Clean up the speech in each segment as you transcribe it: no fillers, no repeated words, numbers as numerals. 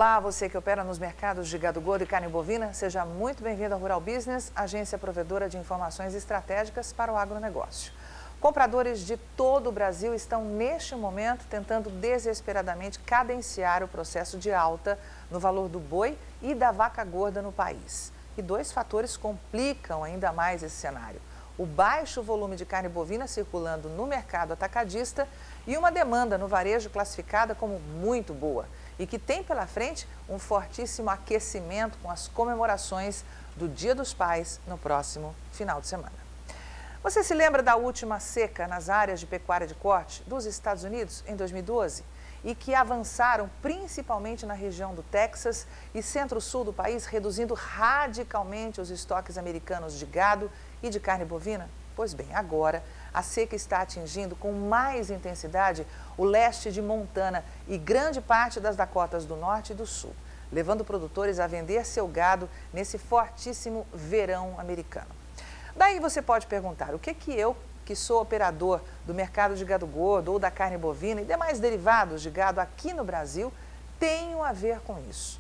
Olá, você que opera nos mercados de gado gordo e carne bovina, seja muito bem-vindo ao Rural Business, agência provedora de informações estratégicas para o agronegócio. Compradores de todo o Brasil estão, neste momento, tentando desesperadamente cadenciar o processo de alta no valor do boi e da vaca gorda no país. E dois fatores complicam ainda mais esse cenário: o baixo volume de carne bovina circulando no mercado atacadista e uma demanda no varejo classificada como muito boa e que tem pela frente um fortíssimo aquecimento com as comemorações do Dia dos Pais no próximo final de semana. Você se lembra da última seca nas áreas de pecuária de corte dos Estados Unidos em 2012? E que avançaram principalmente na região do Texas e centro-sul do país, reduzindo radicalmente os estoques americanos de gado e de carne bovina? Pois bem, agora a seca está atingindo com mais intensidade o leste de Montana e grande parte das Dakotas do Norte e do Sul, levando produtores a vender seu gado nesse fortíssimo verão americano. Daí você pode perguntar, o que eu, que sou operador do mercado de gado gordo ou da carne bovina e demais derivados de gado aqui no Brasil, tenho a ver com isso?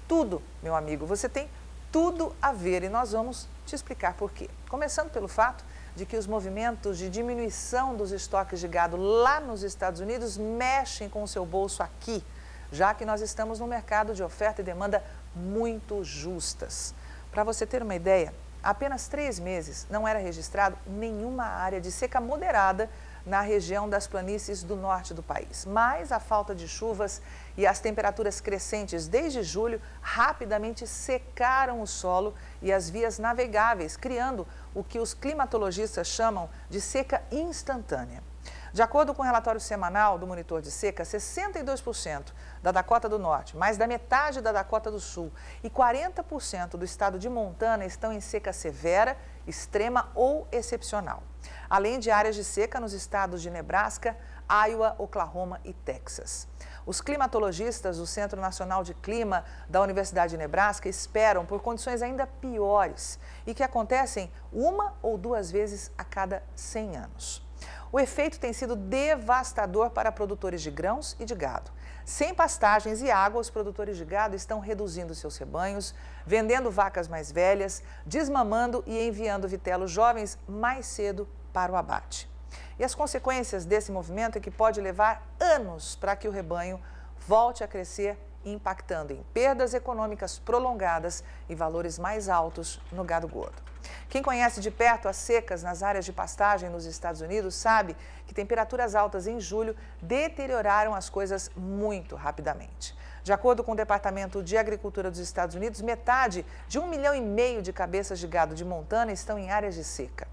Tudo, meu amigo, você tem tudo a ver e nós vamos te explicar por quê. Começando pelo fato de que os movimentos de diminuição dos estoques de gado lá nos Estados Unidos mexem com o seu bolso aqui, já que nós estamos num mercado de oferta e demanda muito justas. Para você ter uma ideia, há apenas 3 meses não era registrado nenhuma área de seca moderada na região das planícies do norte do país. Mas a falta de chuvas e as temperaturas crescentes desde julho rapidamente secaram o solo e as vias navegáveis, criando o que os climatologistas chamam de seca instantânea. De acordo com o relatório semanal do Monitor de Seca, 62% da Dakota do Norte, mais da metade da Dakota do Sul e 40% do estado de Montana estão em seca severa, extrema ou excepcional, além de áreas de seca nos estados de Nebraska, Iowa, Oklahoma e Texas. Os climatologistas do Centro Nacional de Clima da Universidade de Nebraska esperam por condições ainda piores e que acontecem 1 ou 2 vezes a cada 100 anos. O efeito tem sido devastador para produtores de grãos e de gado. Sem pastagens e água, os produtores de gado estão reduzindo seus rebanhos, vendendo vacas mais velhas, desmamando e enviando vitelos jovens mais cedo para o abate. E as consequências desse movimento é que pode levar anos para que o rebanho volte a crescer, impactando em perdas econômicas prolongadas e valores mais altos no gado gordo. Quem conhece de perto as secas nas áreas de pastagem nos Estados Unidos sabe que temperaturas altas em julho deterioraram as coisas muito rapidamente. De acordo com o Departamento de Agricultura dos Estados Unidos, metade de 1,5 milhão de cabeças de gado de Montana estão em áreas de seca.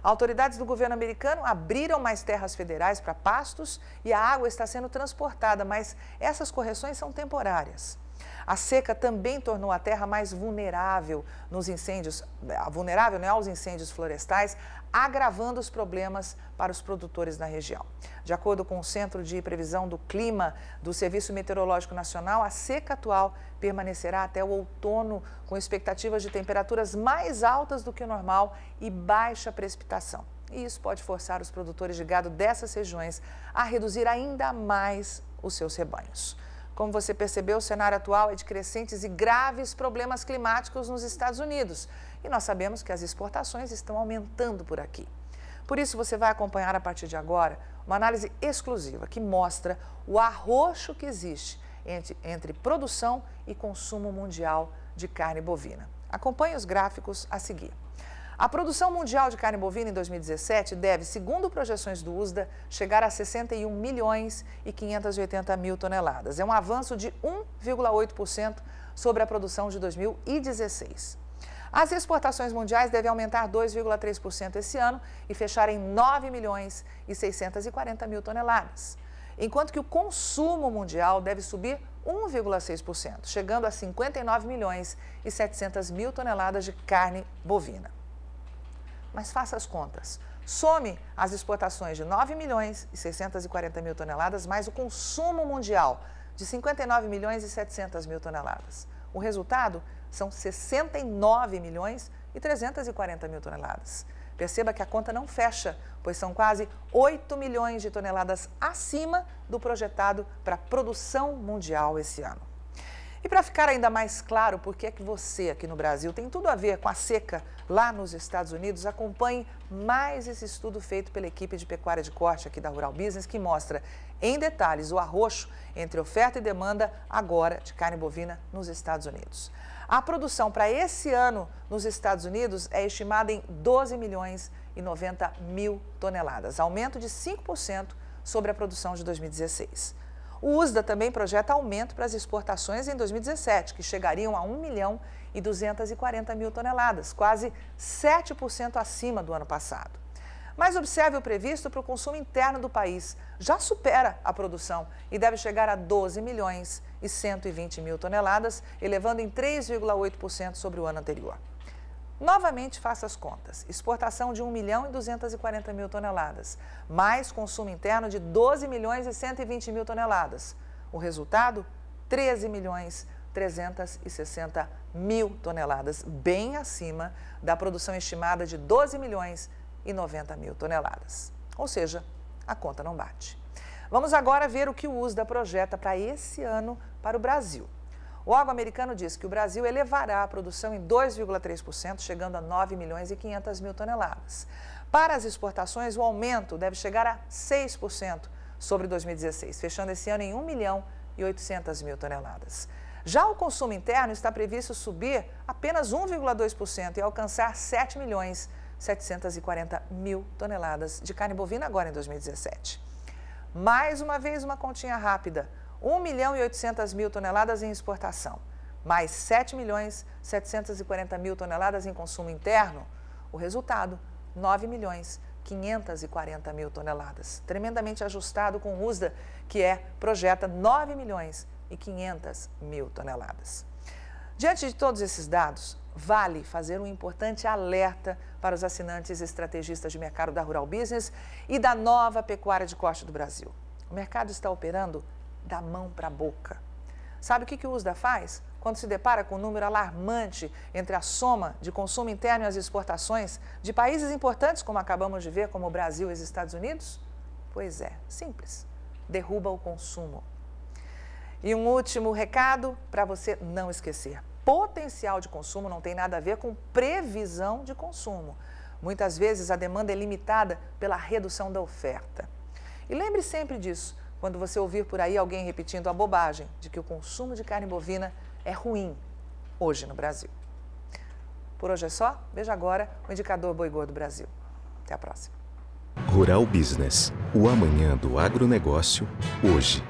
Autoridades do governo americano abriram mais terras federais para pastos e a água está sendo transportada, mas essas correções são temporárias. A seca também tornou a terra mais vulnerável aos incêndios florestais, agravando os problemas para os produtores na região. De acordo com o Centro de Previsão do Clima do Serviço Meteorológico Nacional, a seca atual permanecerá até o outono, com expectativas de temperaturas mais altas do que o normal e baixa precipitação. E isso pode forçar os produtores de gado dessas regiões a reduzir ainda mais os seus rebanhos. Como você percebeu, o cenário atual é de crescentes e graves problemas climáticos nos Estados Unidos. E nós sabemos que as exportações estão aumentando por aqui. Por isso, você vai acompanhar a partir de agora uma análise exclusiva que mostra o arroxo que existe entre produção e consumo mundial de carne bovina. Acompanhe os gráficos a seguir. A produção mundial de carne bovina em 2017 deve, segundo projeções do USDA, chegar a 61 milhões e 580 mil toneladas. É um avanço de 1,8% sobre a produção de 2016. As exportações mundiais devem aumentar 2,3% esse ano e fechar em 9 milhões e 640 mil toneladas, enquanto que o consumo mundial deve subir 1,6%, chegando a 59 milhões e 700 mil toneladas de carne bovina. Mas faça as contas. Some as exportações de 9 milhões e 640 mil toneladas, mais o consumo mundial de 59 milhões e 700 mil toneladas. O resultado são 69 milhões e 340 mil toneladas. Perceba que a conta não fecha, pois são quase 8 milhões de toneladas acima do projetado para a produção mundial esse ano. E para ficar ainda mais claro por que é que você aqui no Brasil tem tudo a ver com a seca lá nos Estados Unidos, acompanhe mais esse estudo feito pela equipe de pecuária de corte aqui da Rural Business, que mostra em detalhes o arroxo entre oferta e demanda agora de carne bovina nos Estados Unidos. A produção para esse ano nos Estados Unidos é estimada em 12 milhões e 90 mil toneladas, aumento de 5% sobre a produção de 2016. O USDA também projeta aumento para as exportações em 2017, que chegariam a 1 milhão e 240 mil toneladas, quase 7% acima do ano passado. Mas observe o previsto para o consumo interno do país. Já supera a produção e deve chegar a 12 milhões e 120 mil toneladas, elevando em 3,8% sobre o ano anterior. Novamente, faça as contas. Exportação de 1 milhão e 240 mil toneladas, mais consumo interno de 12 milhões e 120 mil toneladas. O resultado? 13 milhões 360 mil toneladas, bem acima da produção estimada de 12 milhões e 90 mil toneladas. Ou seja, a conta não bate. Vamos agora ver o que o USDA projeta para esse ano para o Brasil. O órgão americano diz que o Brasil elevará a produção em 2,3%, chegando a 9 milhões e 500 mil toneladas. Para as exportações, o aumento deve chegar a 6% sobre 2016, fechando esse ano em 1 milhão e 800 mil toneladas. Já o consumo interno está previsto subir apenas 1,2% e alcançar 7 milhões e 740 mil toneladas de carne bovina agora em 2017. Mais uma vez, uma continha rápida. 1 milhão e 800 mil toneladas em exportação, mais 7 milhões e 740 mil toneladas em consumo interno. O resultado, 9 milhões e 540 mil toneladas, tremendamente ajustado com o USDA, que projeta 9 milhões e 500 mil toneladas. Diante de todos esses dados, vale fazer um importante alerta para os assinantes estrategistas de mercado da Rural Business e da nova pecuária de corte do Brasil. O mercado está operando da mão para a boca. Sabe o que o USDA faz quando se depara com um número alarmante entre a soma de consumo interno e as exportações de países importantes, como acabamos de ver, como o Brasil e os Estados Unidos? Pois é, simples. Derruba o consumo. E um último recado para você não esquecer. Potencial de consumo não tem nada a ver com previsão de consumo. Muitas vezes a demanda é limitada pela redução da oferta. E lembre sempre disso quando você ouvir por aí alguém repetindo a bobagem de que o consumo de carne bovina é ruim hoje no Brasil. Por hoje é só. Veja agora o indicador Boi Gordo Brasil. Até a próxima. Rural Business, o amanhã do agronegócio, hoje.